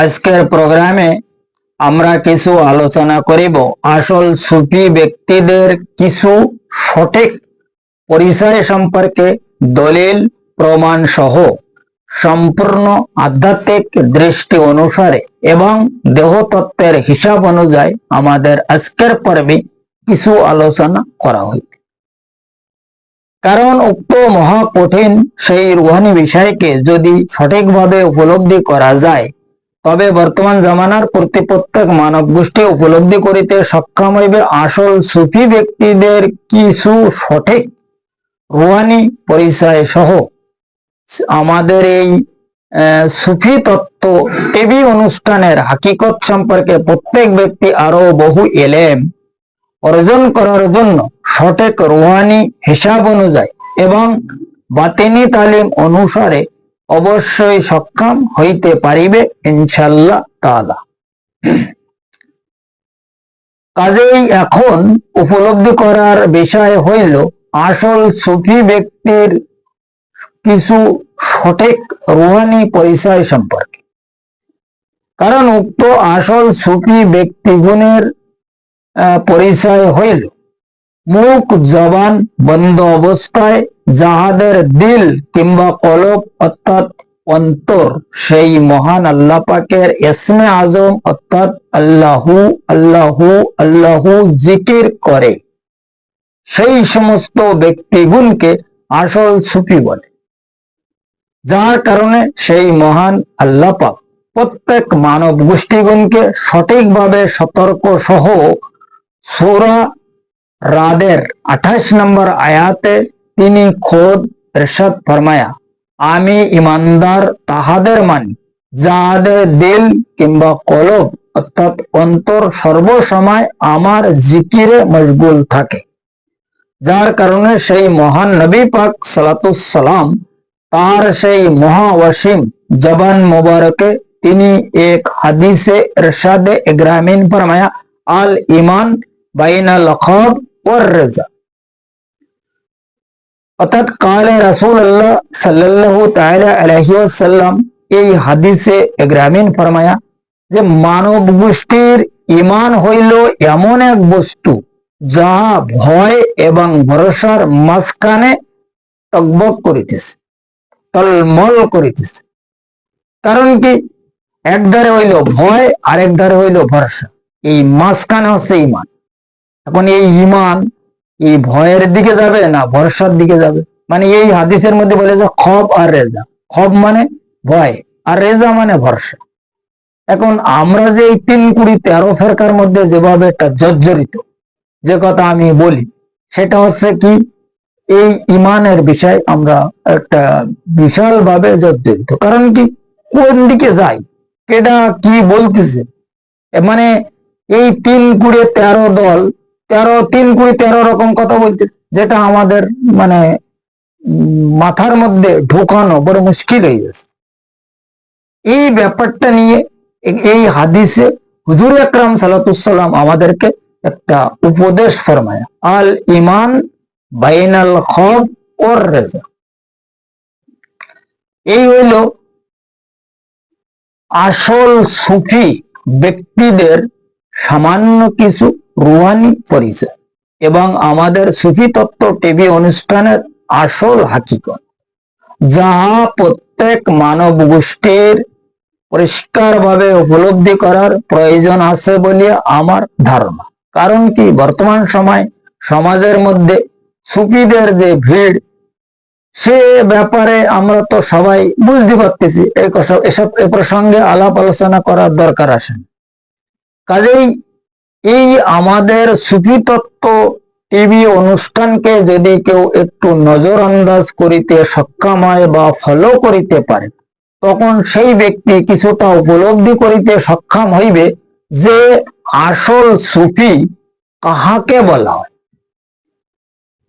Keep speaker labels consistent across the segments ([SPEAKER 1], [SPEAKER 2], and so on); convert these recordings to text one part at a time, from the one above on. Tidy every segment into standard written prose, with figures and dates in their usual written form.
[SPEAKER 1] আজকের প্রোগ্রামে আমরা কিছু আলোচনা করিব আসল সুফি ব্যক্তিদের কিছু সঠিক পরিচয় সম্পর্কে দলিল প্রমাণ সহ সম্পূর্ণ আধ্যাত্মিক দৃষ্টি অনুসারে এবং দেহতত্ত্বের হিসাব অনুযায়ী আমাদের আজকের পর্বে কিছু আলোচনা করা হইবে। কারণ উক্ত মহা কঠিন সেই রুহানি বিষয়কে যদি সঠিকভাবে উপলব্ধি করা যায় তবে বর্তমান জামানার প্রত্যেক মানব গোষ্ঠী উপলব্ধি করিতে সক্ষম হইবে আসল সুফি ব্যক্তিদের কিছু সঠিক রুহানি পরিচয় সহ আমাদের এই সুফি তত্ত্ব টিভি অনুষ্ঠানের হাকিকত সম্পর্কে প্রত্যেক ব্যক্তি আরো বহু এলেম অর্জন করার জন্য সঠিক রুহানি হিসাব অনুযায়ী এবং বাতিনি তালিম অনুসারে অবশ্যই সক্ষম হইতে পারিবে ইনশাআল্লাহ তাআলা। কাজেই এখন উপলব্ধি করার বিষয় হইল আসল সুফি ব্যক্তির কিছু সঠিক রুহানি পরিচয় সম্পর্কে। কারণ উক্ত আসল সুফি ব্যক্তিগুণের পরিচয় হইল মুখ জবান বন্ধ অবস্থায় যাহাদের দিল কিংবা কলব অর্থাৎ অন্তর সেই মহান আল্লাহ পাকের ইসমে আজম অর্থাৎ আল্লাহু আল্লাহু আল্লাহু জিকির করে, সেই সমস্ত ব্যক্তিগুণকে আসল সুফি বলে। যার কারণে সেই মহান আল্লাহ পাক প্রত্যেক মানব গোষ্ঠীগুণকে সঠিকভাবে সতর্ক সহ সূরা রাদের 28 নম্বর আয়াতে তিনি খোদ ইরশাদ ফরমায়া, আমি ইমানদার তাহাদের মানি যাহাদের দিল কিংবা কলব অর্থাৎ অন্তর সর্বসময় আমার জিকিরে মশগুল থাকে। যার কারণে সেই মহান নবী পাক সালাতুস সালাম তার সেই মহাওয়াসিম জবান মোবারকে তিনি এক হাদিসে ইরশাদে ইগ্রামিন ফরমায়া, আল ঈমান বাইনাল খৌফ ওয়ার রিজা, অর্থাৎ কালে রাসূলুল্লাহ সাল্লাল্লাহু তাআলা আলাইহি ওয়াসাল্লাম এই হাদিসে ইগ্রামিন ফরমায়া যে মানব গোষ্ঠীর ঈমান হইল এমন এক বস্তু যাহা ভয় এবং ভরসার মাঝখানে টগবগ করিতেছে, টলমল করিতেছে। কারণ কি, একধারে হইল ভয় আর একধারে হইল ভরসা, এই মাঝখানে হচ্ছে ঈমান। এখন এই ঈমান এই ভয়ের দিকে যাবে না ভরসার দিকে যাবে? মানে এই হাদিসের মধ্যে বলে যে খব আর রেজা, খব মানে ভয় আর রেজা মানে ভরসা। এখন আমরা যে এই 3-13 ফেরকার মধ্যে যেভাবে একটা জর্জরিত যে কথা আমি বলি সেটা হচ্ছে কি, এই ইমানের বিষয় আমরা একটা বিশাল ভাবে জর্জরিত। কারণ কি, কোন দিকে যাই, কেডা কি বলতেছে, মানে এই 3-13 দল 3-13 রকম কথা বলতে, যেটা আমাদের মানে মাথার মধ্যে ঢোকানো বড় মুশকিল হয়ে গেছে। এই ব্যাপারটা নিয়ে এই হাদিসে হুজুর আকরাম সাল্লাল্লাহু আলাইহি সাল্লাম আমাদেরকে একটা উপদেশ ফরমায়া, আল ঈমান বাইনাল খৌফ ওয়ার রিজা। এই হইল আসল সুফি ব্যক্তিদের সামান্য কিছু রুহানি পরিচয় এবং আমাদের সুফি তত্ত্ব টিভি অনুষ্ঠানের আসল হাকিকত, যাহা প্রত্যেক মানব গোষ্ঠীর পরিষ্কারভাবে উপলব্ধি করার প্রয়োজন আছে বলে আমার ধারণা। কারণ কি, বর্তমান সময় সমাজের মধ্যে সুফিদের যে ভিড়, সে ব্যাপারে আমরা তো সবাই বুঝতে পারতেছি, এসব প্রসঙ্গে আলাপ আলোচনা করার দরকার আসে। কাজেই এই আমাদের সুফি তত্ত্ব টিভি অনুষ্ঠানকে যদি কেউ একটু নজরআন্দাজ করিতে সক্ষম হয় বা ফলো করিতে পারে, তখন সেই ব্যক্তি কিছুটা উপলব্ধি করিতে সক্ষম হইবে যে আসল সুফি কাহাকে বলা হয়।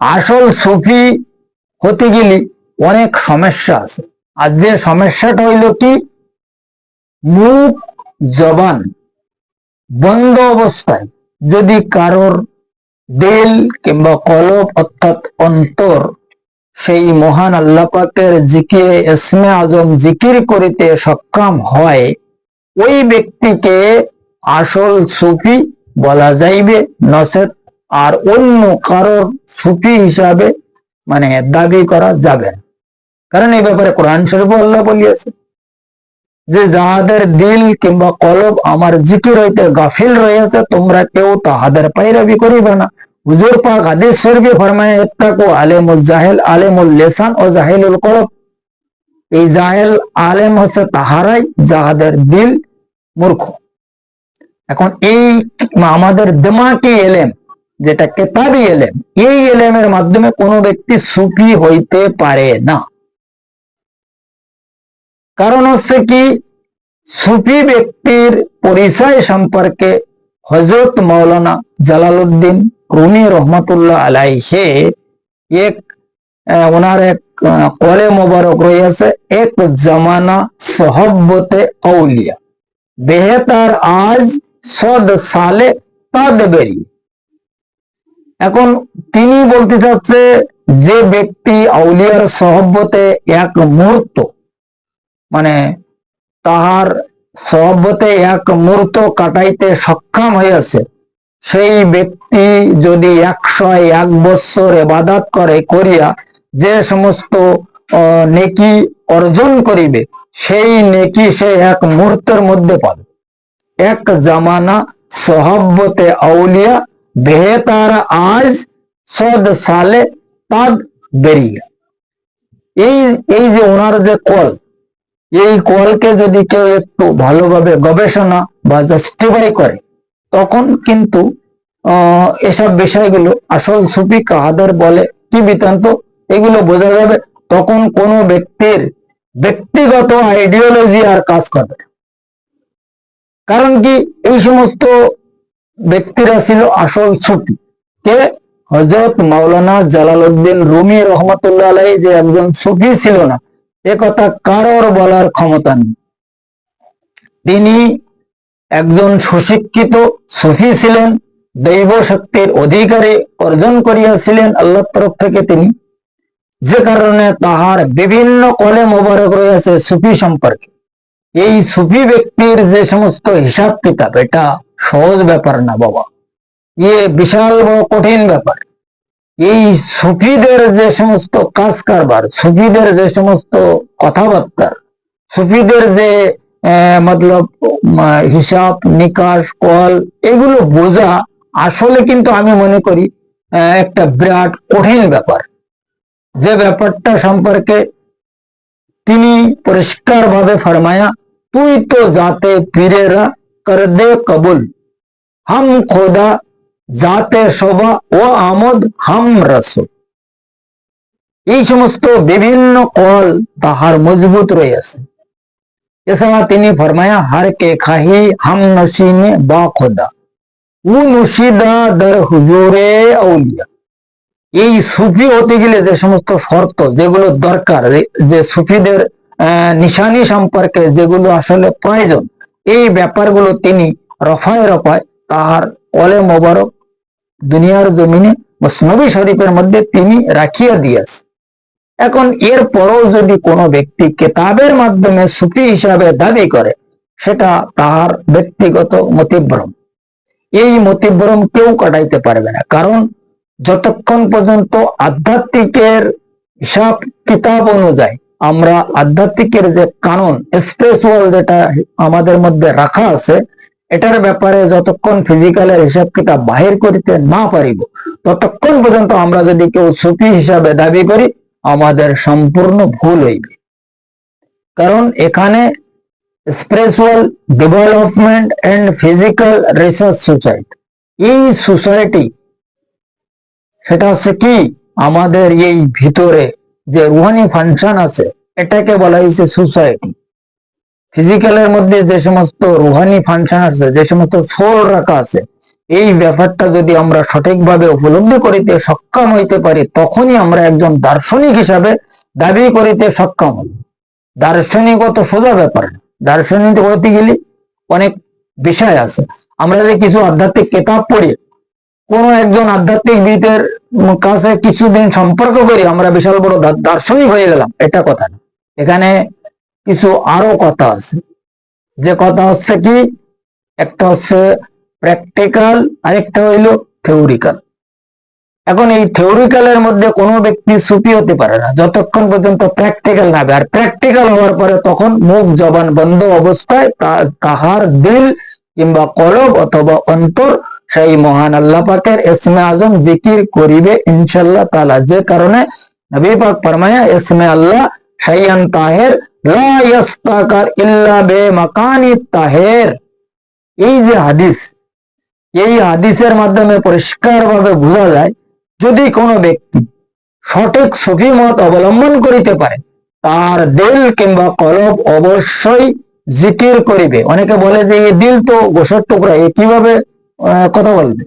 [SPEAKER 1] আসল সুফি হতে গেলে অনেক সমস্যা আছে, আর যে সমস্যাটা হইল কি, মুখ জবান বন্ধ অবস্থায় যদি কারোর দিল কিংবা কলব অর্থাৎ অন্তর সেই মহান আল্লাহ পাকের জিকিরে ইসমে আজম জিকির করিতে সক্ষম হয়, ওই ব্যক্তিকে আসল সুফি বলা যাইবে, নচেত আর অন্য কারোর সুফি হিসাবে মানে দাবি করা যাবে না। কারণ এই ব্যাপারে কোরআন শরীফ আল্লাহ বলিয়েছে যে যাহাদের দিল কিংবা কলব আমার জিকির হইতে গাফিল রয়েছে, তোমরা কেউ তাহাদের পাইরাবি করিবে না। হুজুর পাক হাদিস শরীফে ফরমায়, ইত্তাকু আলেমুল জাহেল আলেমুল লিসান ও জাহিলুল কলব। এই জাহেল আলেম হচ্ছে তাহারাই যাহাদের দিল মূর্খ। এখন এই আমাদের দিমাগী এলেম, যেটা কেতাবি এলেম, এই এলেমের মাধ্যমে কোনো ব্যক্তি সুফি হইতে পারে না। কারণ হচ্ছে কি, সুফি ব্যক্তির পরিচয় সম্পর্কে হযরত মাওলানা জালালউদ্দিন রুমি রহমাতুল্লাহ আলাইহি ওনার এক কলে মোবারক রয়েছে, এক জামানা সোহবতে আউলিয়া বেহতার আজ সদ সালে তাদবেরি। এখন তিনি বলতে চাচ্ছে, যে ব্যক্তি আউলিয়ার সহবতে এক মুহূর্ত মানে তাহার সহবতে এক মুহূর্ত কাটাইতে সক্ষম হয়েছে, সেই ব্যক্তি যদি 101 বৎসর ইবাদত করিয়া যে সমস্ত নেকি অর্জন করিবে, সেই নেকি সে এক মুহূর্তের মধ্যে পাবে। এক জামানা সোহবতে আউলিয়া বেহতার আজ সদ সালে তাদ বেরিয়া। এই যে ওনার যে কল, এই কলকে যদি কেউ একটু ভালোভাবে গবেষণা বা জাস্টিফাই করে, তখন কিন্তু এসব বিষয়গুলো আসল সুফি কাহাদের বলে কি বৃত্তান্ত এগুলো বোঝা যাবে। তখন কোনো ব্যক্তির ব্যক্তিগত আইডিওলজি আর কাজ করবে না। কারণ কি, এই সমস্ত ব্যক্তিরা ছিল আসল সুফি। কে? হযরত মাওলানা জালালউদ্দিন রুমি রহমাতুল্লাহ আলাইহি যে একজন সুফি ছিল না, এ কথা কারোর বলার ক্ষমতা নেই। তিনি একজন সুশিক্ষিত সুফি ছিলেন, দৈব শক্তির অধিকারী অর্জন করিয়াছিলেন আল্লাহর তরফ থেকে তিনি, যে কারণে তাহার বিভিন্ন কলে মোবারক রয়েছে সুফি সম্পর্কে। এই সুফি ব্যক্তির যে সমস্ত হিসাব কিতাব, এটা সহজ ব্যাপার না বাবা, বিশাল বড় কঠিন ব্যাপার। এই সুফিদের যে সমস্ত কাজ কারবার, সুফিদের যে সমস্ত কথাবার্তা, সুফিদের যে মতলব হিসাব নিকাশ কল, এগুলো বোঝা আসলে কিন্তু আমি মনে করি একটা বিরাট কঠিন ব্যাপার। যে ব্যাপারটা সম্পর্কে তিনি পরিষ্কার ভাবে ফরমায়া, তুই তো যাতে পীরেরা কর দে কবুল, হাম খোদা যাতে শোভা ও আমদ হাম রসুল। এই সমস্ত বিভিন্ন কল তাহার মজবুত রয়েছে। এছাড়া তিনি ফরমায়া, হার কে খাহি হাম নসিমে বা খোদা উ নুশিদা দর হুজুরে আউলিয়া। এই সুফি হতে গেলে যে সমস্ত শর্ত যেগুলো দরকার, যে সুফিদের নিশানি সম্পর্কে যেগুলো আসলে প্রয়োজন, এই ব্যাপারগুলো তিনি রফায় রফায় তাহার কলে মোবারক দুনিয়ার জমিনে মসনবী শরীফের মধ্যে তিনি রাখিয়া দিয়েছে। এখন এর পরও যদি কোনো ব্যক্তি কেতাবের মাধ্যমে সুফি হিসাবে দাবি করে, সেটা তাহার ব্যক্তিগত মতিভ্রম। এই মতিভ্রম কেউ কাটাইতে পারবে না। কারণ যতক্ষণ পর্যন্ত আধ্যাত্মিকের হিসাব কিতাব অনুযায়ী আমরা আধ্যাত্মিকের যে কানুন স্পিরিচুয়াল যেটা আমাদের মধ্যে রাখা আছে, এটার ব্যাপারে যতক্ষণ ফিজিক্যালের হিসাব কিতাব বাহির করিতে না পারিব, ততক্ষণ পর্যন্ত আমরা যদি কেউ সুফি হিসাবে দাবি করি, আমাদের সম্পূর্ণ ভুল হইবে। কারণ এখানে spiritual development and physical research society, এই সোসাইটি সেটা হচ্ছে কি, আমাদের এই ভিতরে যে রুহানি ফাংশন আছে, এটাকে বলা হয়েছে সোসাইটি। ফিজিক্যালের মধ্যে যে সমস্ত রুহানি ফাংশন আছে, যে সমস্ত সোল রাখা আছে, এই ব্যাপারটা যদি আমরা সঠিকভাবে উপলব্ধি করিতে সক্ষম হইতে পারি, তখনই আমরা একজন দার্শনিক হিসাবে দাবি করিতে সক্ষম হই। দার্শনিকত সোজা ব্যাপার না। দার্শনিক হইতে গেলে অনেক বিষয় আছে। আমরা যে কিছু আধ্যাত্মিক কিতাব পড়ি, কোন একজন আধ্যাত্মিকবিদের কাছে কিছুদিন সম্পর্ক করি, আমরা বিশাল বড় দার্শনিক হয়ে গেলাম, এটা কথা না। এখানে কিছু আরো কথা আছে। যে কথা হচ্ছে কি, একটা হচ্ছে প্র্যাকটিক্যাল, আরেকটা হইলো থিওরিক্যাল। এখন এই থিওরিক্যালের মধ্যে কোনো ব্যক্তি সুফি হতে পারে না যতক্ষণ পর্যন্ত প্র্যাকটিক্যাল না হবে। আর প্র্যাকটিক্যাল হওয়ার পরে তখন মুখ জবান বন্ধ অবস্থায় তাহার দিল কিংবা কলব অথবা অন্তর সেই মহান আল্লাহ পাকের ইসমে আজম জিকির করিবে ইনশাআল্লাহ তাআলা। যে কারণে নবী পাক ফরমায়া ইসমে আল্লাহ শাইয়ান তাহের লা ইয়াস্তাকার ইল্লা বিমাকানি তাহের। এই যে হাদিস, এই হাদিসের মাধ্যমে পরিষ্কারভাবে বোঝা যায় যদি কোনো ব্যক্তি সঠিক সুফি মত অবলম্বন করিতে পারে তার দিল কিংবা কলব অবশ্যই জিকির করিবে। অনেকে বলে যে এই দিল তো গোশত টুকরা, এ কিভাবে কথা বলবে?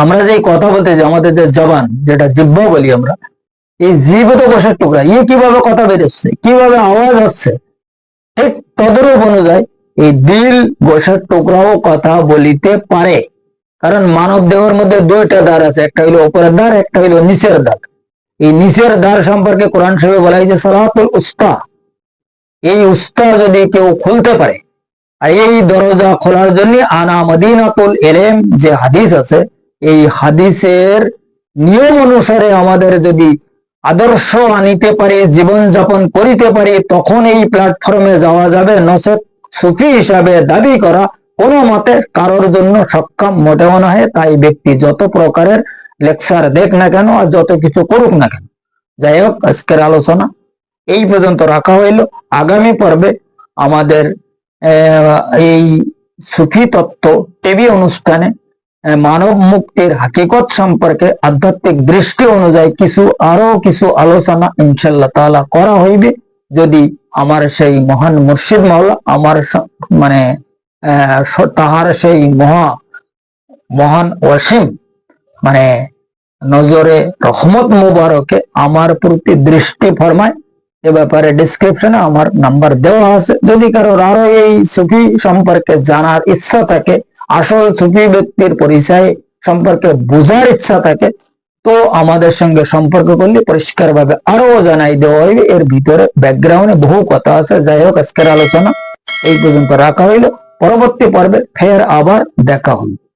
[SPEAKER 1] আমরা যে কথা বলতে যে আমাদের যে জবান, যেটা জিহ্বা বলি আমরা, এই জিহ্বা তো গোশত টুকরা, এ কিভাবে কথা বেরোচ্ছে, কিভাবে আওয়াজ হচ্ছে, ঠিক তদরূপ অনুযায়ী এই দিল গোশত টুকরাও কথা বলিতে পারে। কারণ মানব দেহের মধ্যে দুইটা দ্বার আছে, একটা হইলো উপরের দ্বার, একটা হইলো নিচের দ্বার। এই নিচের দ্বার সম্পর্কে কোরআন শরীফে বলা হয়েছে সালাতুল উস্তা। এই উস্তা যদি কেউ খুলতে পারে, আর এই দরজা খোলার জন্য আনা মদিনাতুল ইলম যে হাদিস আছে, এই হাদিসের নিয়ম অনুসারে আমাদের যদি আদর্শ আনিতে পারি, জীবন যাপন করিতে পারি, তখন এই প্ল্যাটফর্মে যাওয়া যাবে। নচেত সুফি হিসাবে দাবি করা কোনো মতে কারোর জন্য সক্ষম মোটেও নয়। তাই ব্যক্তি যত প্রকারের লেকচার দেখ না কেন আর যত কিছু করুক না কেন। যাই হোক, আজকের আলোচনা এই পর্যন্ত রাখা হইল। আগামী পর্বে আমাদের এই সুফি তত্ত্ব টিভি অনুষ্ঠানে মানব মুক্তির হাকিকত সম্পর্কে আধ্যাত্মিক দৃষ্টি অনুযায়ী আরো কিছু আলোচনা ইনশাআল্লাহ তাআলা করা হইবে, যদি আমার সেই মহান মুর্শিদ মাওলা আমার মানে তাহার সেই মহান অসীম মানে নজরে রহমত মুবারকে আমার প্রতি দৃষ্টি ফরমায়। এ ব্যাপারে ডেসক্রিপশনে আমার নাম্বার দেওয়া আছে। যদি কারোর আরো এই সুফি সম্পর্কে জানার ইচ্ছা থাকে, আসল সুফি ব্যক্তির পরিচয় সম্পর্কে বোঝার ইচ্ছা থাকে, তো আমাদের সঙ্গে সম্পর্ক করলে পরিষ্কারভাবে আরো জানাই দেওয়া হইবে। এর ভিতরে ব্যাকগ্রাউন্ডে বহু কথা আছে। যাই হোক, আজকের আলোচনা এই পর্যন্ত রাখা হইল। পরবর্তী পর্বে ফের আবার দেখা হইল।